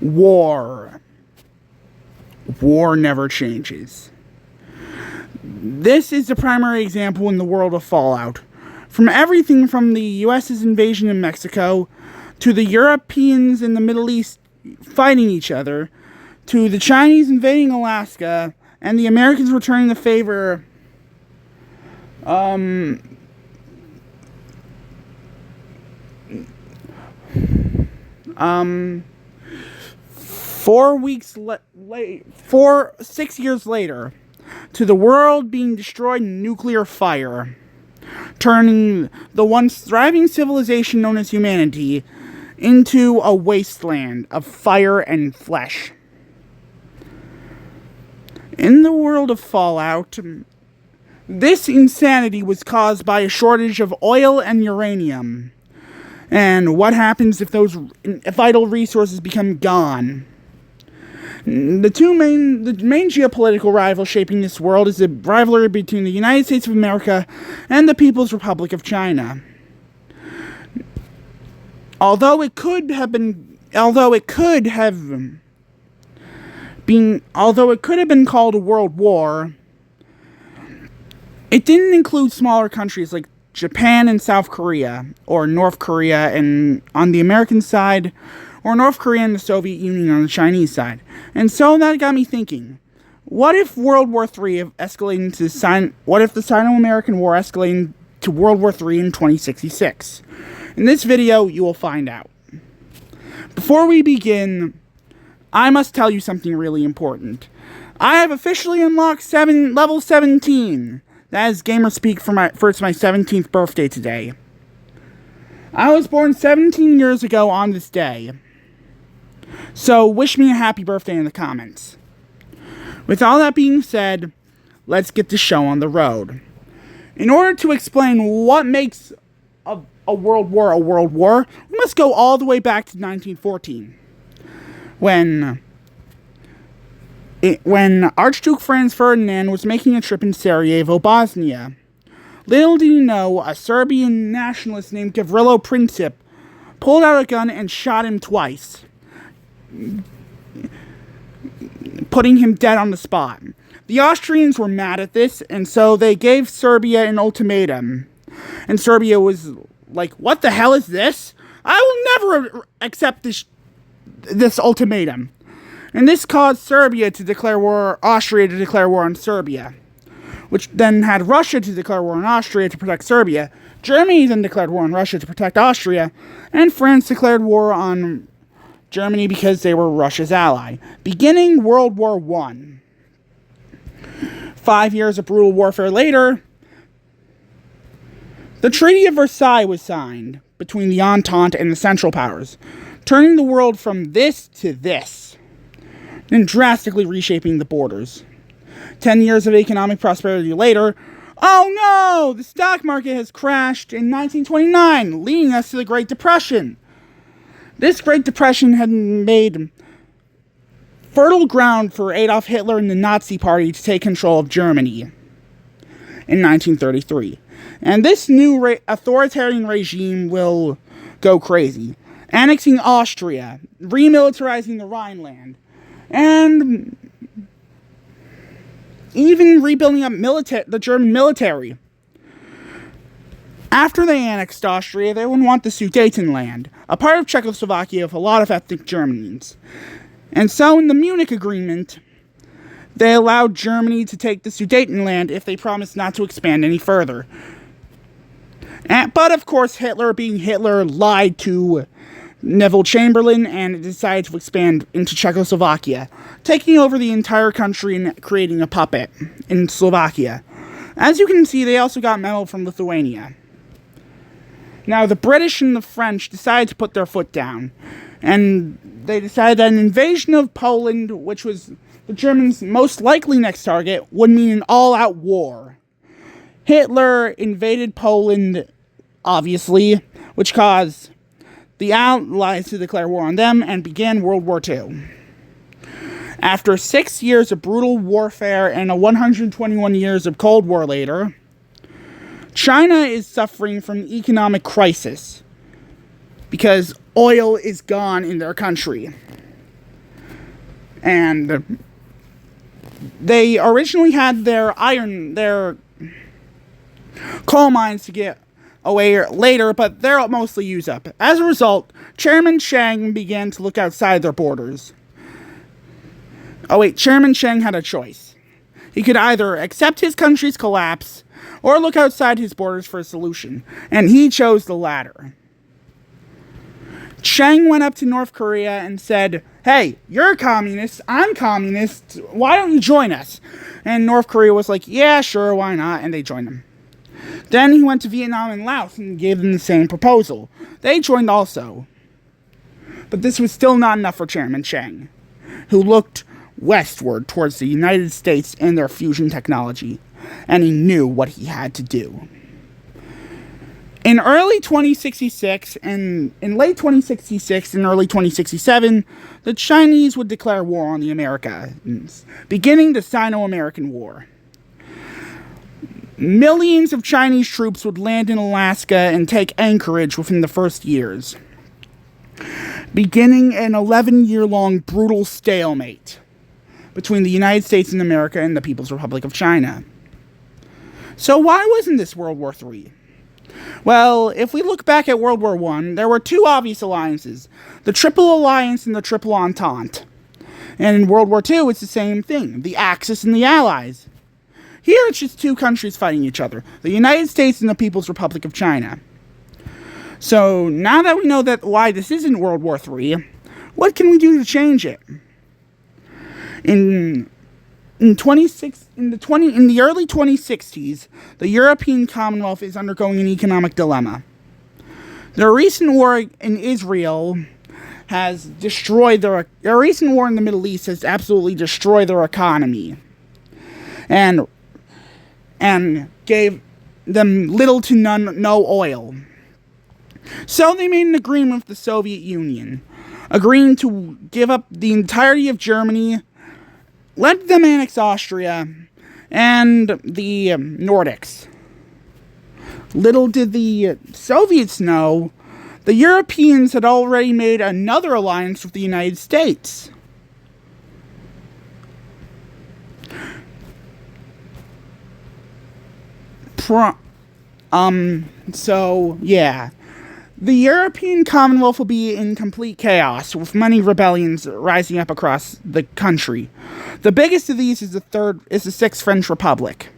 War. War never changes. This is the primary example in the world of Fallout. From everything from the US's invasion in Mexico, to the Europeans in the Middle East fighting each other, to the Chinese invading Alaska, and the Americans returning the favor, 6 years later, to the world being destroyed in nuclear fire, turning the once thriving civilization known as humanity into a wasteland of fire and flesh. In the world of Fallout, this insanity was caused by a shortage of oil and uranium. And what happens if those vital resources become gone? The main geopolitical rival shaping this world is the rivalry between the United States of America and the People's Republic of China. Although it could have been called a world war, it didn't include smaller countries like Japan and South Korea, or North Korea and on the American side, or North Korea and the Soviet Union on the Chinese side. And so that got me thinking, what if World War III what if the Sino-American War escalated to World War III in 2066? In this video, you will find out. Before we begin, I must tell you something really important. I have officially unlocked level 17. That is gamer speak for it's my 17th birthday today. I was born 17 years ago on this day. So wish me a happy birthday in the comments. With all that being said, let's get the show on the road. In order to explain what makes a world war, we must go all the way back to 1914. When Archduke Franz Ferdinand was making a trip in Sarajevo, Bosnia. Little did he know, a Serbian nationalist named Gavrilo Princip pulled out a gun and shot him twice, putting him dead on the spot. The Austrians were mad at this, and so they gave Serbia an ultimatum. And Serbia was like, what the hell is this? I will never accept this ultimatum. And this caused Austria to declare war on Serbia, which then had Russia to declare war on Austria to protect Serbia. Germany then declared war on Russia to protect Austria, and France declared war on Germany because they were Russia's ally, beginning World War I. 5 years of brutal warfare later, the Treaty of Versailles was signed between the Entente and the Central Powers, turning the world from this to this, and drastically reshaping the borders. 10 years of economic prosperity later, oh no! The stock market has crashed in 1929, leading us to the Great Depression. This Great Depression had made fertile ground for Adolf Hitler and the Nazi Party to take control of Germany in 1933. And this new authoritarian regime will go crazy, annexing Austria, remilitarizing the Rhineland, and even rebuilding up the German military. After they annexed Austria, they would want the Sudetenland, a part of Czechoslovakia with a lot of ethnic Germans. And so in the Munich Agreement, they allowed Germany to take the Sudetenland if they promised not to expand any further. But of course, Hitler, being Hitler, lied to Neville Chamberlain and decided to expand into Czechoslovakia, taking over the entire country and creating a puppet in Slovakia. As you can see, they also got metal from Lithuania. Now, the British and the French decided to put their foot down, and they decided that an invasion of Poland, which was the Germans' most likely next target, would mean an all-out war. Hitler invaded Poland, obviously, which caused the Allies to declare war on them and began World War II. After 6 years of brutal warfare and 121 years of Cold War later, China is suffering from an economic crisis because oil is gone in their country. And they originally had their coal mines to get away later, but they're mostly used up. As a result, Chairman Chiang began to look outside their borders. Chairman Chiang had a choice. He could either accept his country's collapse or look outside his borders for a solution, and he chose the latter. Chiang went up to North Korea and said, "Hey, you're a communist, I'm communist, why don't you join us?" And North Korea was like, "Yeah, sure, why not?" And they joined him. Then he went to Vietnam and Laos and gave them the same proposal. They joined also. But this was still not enough for Chairman Chiang, who looked westward towards the United States and their fusion technology, and he knew what he had to do. In early 2066 and in late 2066 and early 2067, the Chinese would declare war on the Americans, beginning the Sino-American War. Millions of Chinese troops would land in Alaska and take anchorage within the first years, beginning an 11-year-long brutal stalemate between the United States and America and the People's Republic of China. So why wasn't this World War III? Well, if we look back at World War I, there were two obvious alliances, the Triple Alliance and the Triple Entente. And in World War II, it's the same thing, the Axis and the Allies. Here, it's just two countries fighting each other, the United States and the People's Republic of China. So, now that we know why this isn't World War III, what can we do to change it? In the early 2060s, the European Commonwealth is undergoing an economic dilemma. The recent war in Israel has destroyed the recent war in the Middle East has absolutely destroyed their economy, and gave them little to no oil. So they made an agreement with the Soviet Union, agreeing to give up the entirety of Germany, let them annex Austria, and the Nordics. Little did the Soviets know, the Europeans had already made another alliance with the United States. The European Commonwealth will be in complete chaos, with many rebellions rising up across the country. The biggest of these is the Sixth French Republic,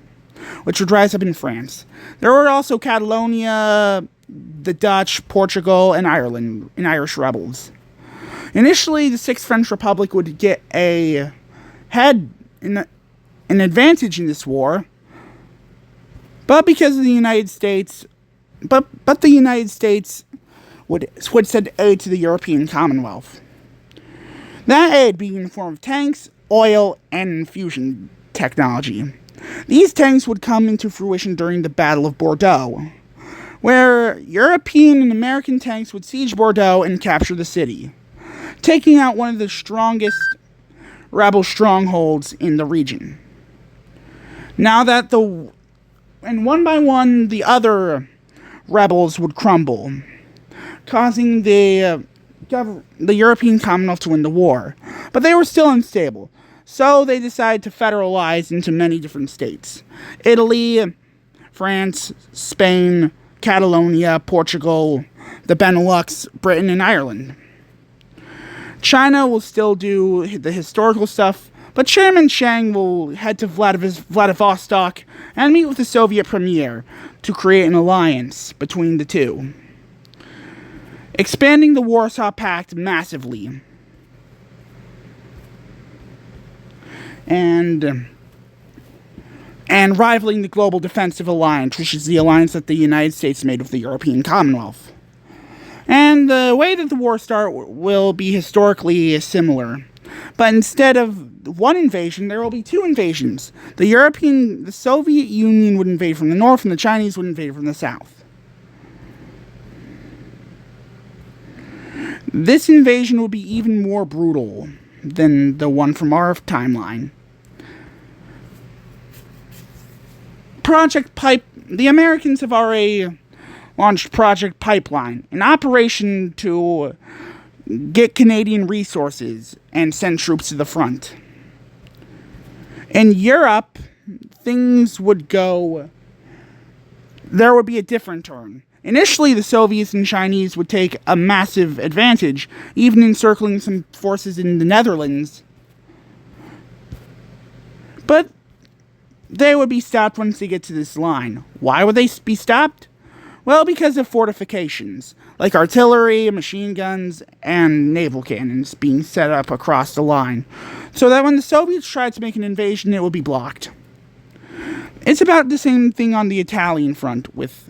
which would rise up in France. There were also Catalonia, the Dutch, Portugal, and Ireland, and Irish rebels. Initially, the Sixth French Republic would get an advantage in this war, but because of the United States, but the United States would send aid to the European Commonwealth. That aid being in the form of tanks, oil, and fusion technology. These tanks would come into fruition during the Battle of Bordeaux, where European and American tanks would siege Bordeaux and capture the city, taking out one of the strongest rebel strongholds in the region. And one by one, the other rebels would crumble, causing the European Commonwealth to win the war. But they were still unstable, so they decided to federalize into many different states: Italy, France, Spain, Catalonia, Portugal, the Benelux, Britain, and Ireland. China will still do the historical stuff, but Chairman Chiang will head to Vladivostok and meet with the Soviet premier to create an alliance between the two, expanding the Warsaw Pact massively. And rivaling the Global Defensive Alliance, which is the alliance that the United States made with the European Commonwealth. And the way that the war starts will be historically similar. But instead of one invasion, there will be two invasions. The Soviet Union would invade from the north, and the Chinese would invade from the south. This invasion will be even more brutal than the one from our timeline. The Americans have already launched Project Pipeline, an operation to get Canadian resources and send troops to the front. In Europe, things would go... There would be a different turn. Initially, the Soviets and Chinese would take a massive advantage, even encircling some forces in the Netherlands. But they would be stopped once they get to this line. Why would they be stopped? Well, because of fortifications, like artillery, machine guns, and naval cannons being set up across the line, so that when the Soviets tried to make an invasion, it would be blocked. It's about the same thing on the Italian front, with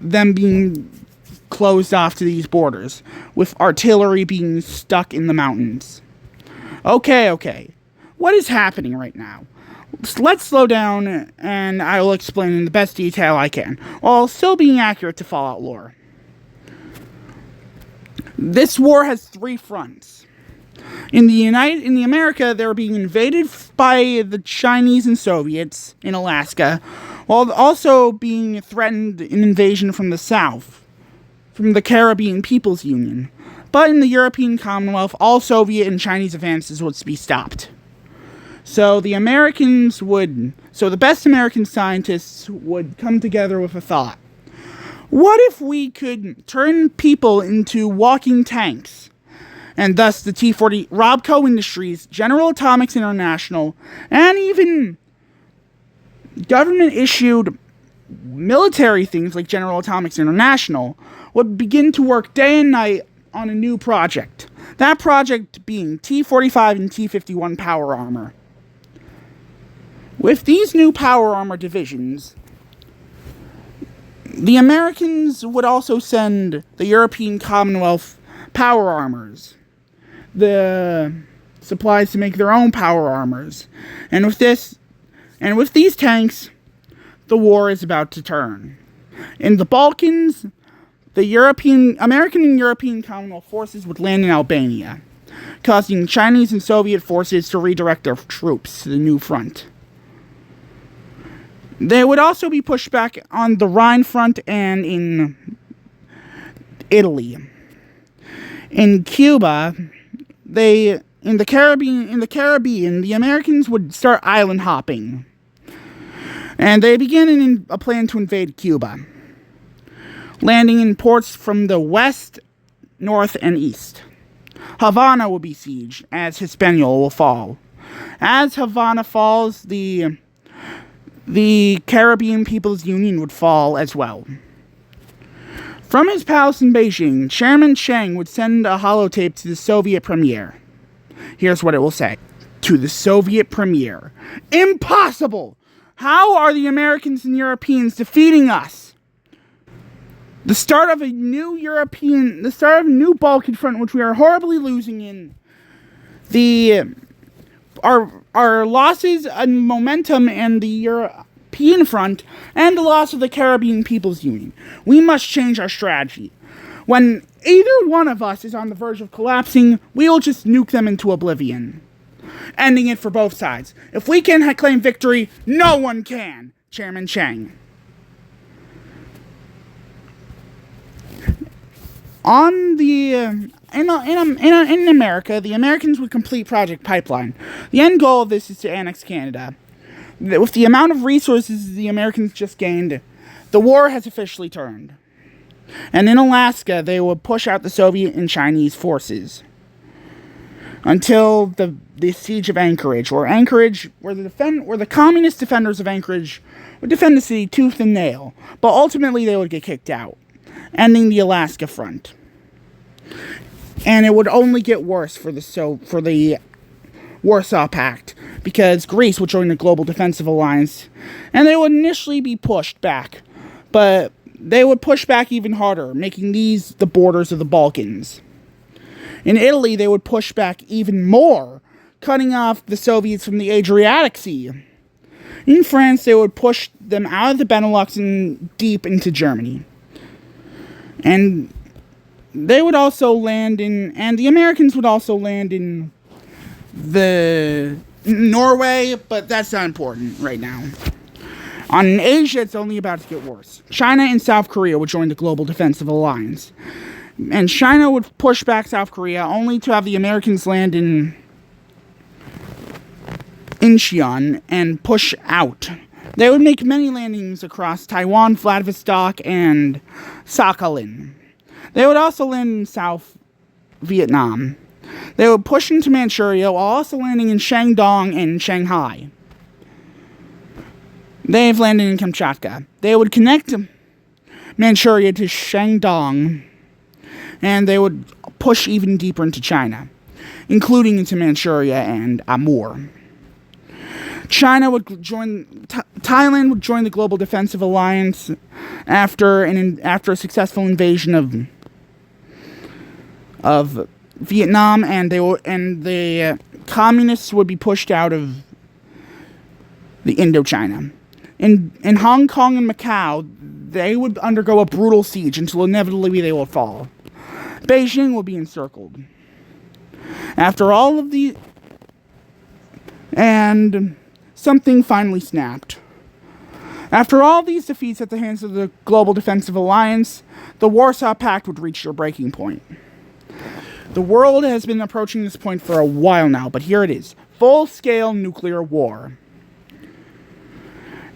them being closed off to these borders, with artillery being stuck in the mountains. Okay. What is happening right now? Let's slow down, and I will explain in the best detail I can, while still being accurate to Fallout lore. This war has 3 fronts. In the America, they're being invaded by the Chinese and Soviets in Alaska, while also being threatened an invasion from the south, from the Caribbean People's Union. But in the European Commonwealth, all Soviet and Chinese advances would be stopped. So the best American scientists would come together with a thought. What if we could turn people into walking tanks? And thus the T-40, Robco Industries, General Atomics International, and even government-issued military things like General Atomics International would begin to work day and night on a new project. That project being T-45 and T-51 power armor. With these new power armor divisions, the Americans would also send the European Commonwealth power armors, the supplies to make their own power armors. And with these tanks, the war is about to turn. In the Balkans, the American and European Commonwealth forces would land in Albania, causing Chinese and Soviet forces to redirect their troops to the new front. They would also be pushed back on the Rhine front and in Italy. In Cuba, in the Caribbean, the Americans would start island hopping. And they began a plan to invade Cuba, landing in ports from the west, north, and east. Havana will be sieged, as Hispaniola will fall. As Havana falls, the Caribbean People's Union would fall as well. From his palace in Beijing, Chairman Chiang would send a holotape to the Soviet premier. Here's what it will say. To the Soviet premier. Impossible! How are the Americans and Europeans defeating us? The start of a new Balkan front, which we are horribly losing in. Our losses and momentum in the European front, and the loss of the Caribbean People's Union. We must change our strategy. When either one of us is on the verge of collapsing, we will just nuke them into oblivion, ending it for both sides. If we can claim victory, no one can. Chairman Chiang. In America, the Americans would complete Project Pipeline. The end goal of this is to annex Canada. With the amount of resources the Americans just gained, the war has officially turned. And in Alaska, they would push out the Soviet and Chinese forces until the siege of Anchorage, where the communist defenders of Anchorage would defend the city tooth and nail, but ultimately they would get kicked out, ending the Alaska front. And it would only get worse for the Warsaw Pact, because Greece would join the Global Defensive Alliance, and they would initially be pushed back, but they would push back even harder, making these the borders of the Balkans. In Italy, they would push back even more, cutting off the Soviets from the Adriatic Sea. In France, they would push them out of the Benelux and deep into Germany. And they would also land and the Americans would also land in Norway, but that's not important right now. On Asia, it's only about to get worse. China and South Korea would join the Global Defensive Alliance. And China would push back South Korea only to have the Americans land in Incheon and push out. They would make many landings across Taiwan, Vladivostok, and Sakhalin. They would also land in South Vietnam. They would push into Manchuria while also landing in Shandong and Shanghai. They've landed in Kamchatka. They would connect Manchuria to Shandong, and they would push even deeper into China, including into Manchuria and Amur. China would join. Thailand would join the Global Defensive Alliance after a successful invasion of Vietnam, and the communists would be pushed out of the Indochina. In Hong Kong and Macau, they would undergo a brutal siege until inevitably they would fall. Beijing would be encircled. After all of the... And something finally snapped. After all these defeats at the hands of the Global Defensive Alliance, the Warsaw Pact would reach their breaking point. The world has been approaching this point for a while now, but here it is. Full-scale nuclear war.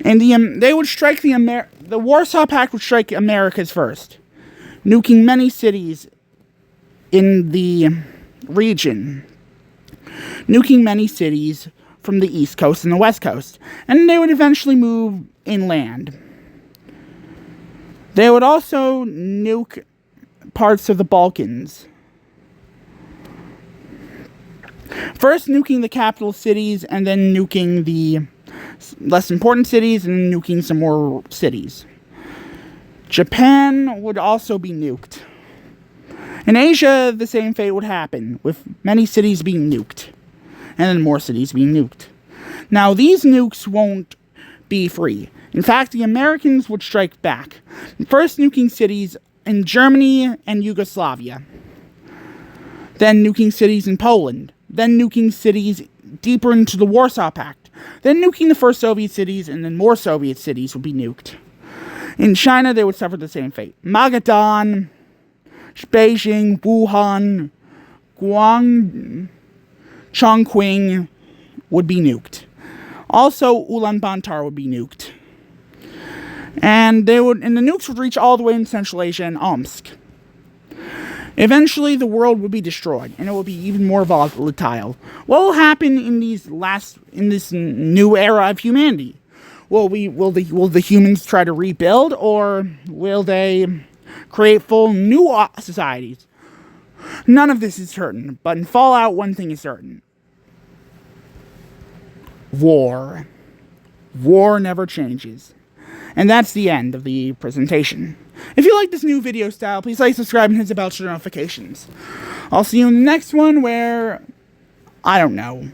And they would strike the Warsaw Pact would strike Americas first, nuking many cities in the region, nuking many cities from the East Coast and the West Coast, and they would eventually move inland. They would also nuke parts of the Balkans. First nuking the capital cities, and then nuking the less important cities, and nuking some more cities. Japan would also be nuked. In Asia, the same fate would happen, with many cities being nuked, and then more cities being nuked. Now, these nukes won't be free. In fact, the Americans would strike back, first nuking cities in Germany and Yugoslavia, then nuking cities in Poland, then nuking cities deeper into the Warsaw Pact, then nuking the first Soviet cities, and then more Soviet cities would be nuked. In China, they would suffer the same fate. Magadan, Beijing, Wuhan, Chongqing would be nuked. Also, Ulaanbaatar would be nuked. And the nukes would reach all the way in Central Asia and Omsk. Eventually, the world would be destroyed, and it will be even more volatile. What will happen in this new era of humanity? Will the humans try to rebuild, or will they create full new societies? None of this is certain, but in Fallout, one thing is certain. War. War never changes. And that's the end of the presentation. If you like this new video style, please like, subscribe, and hit the bell for notifications. I'll see you in the next one where... I don't know.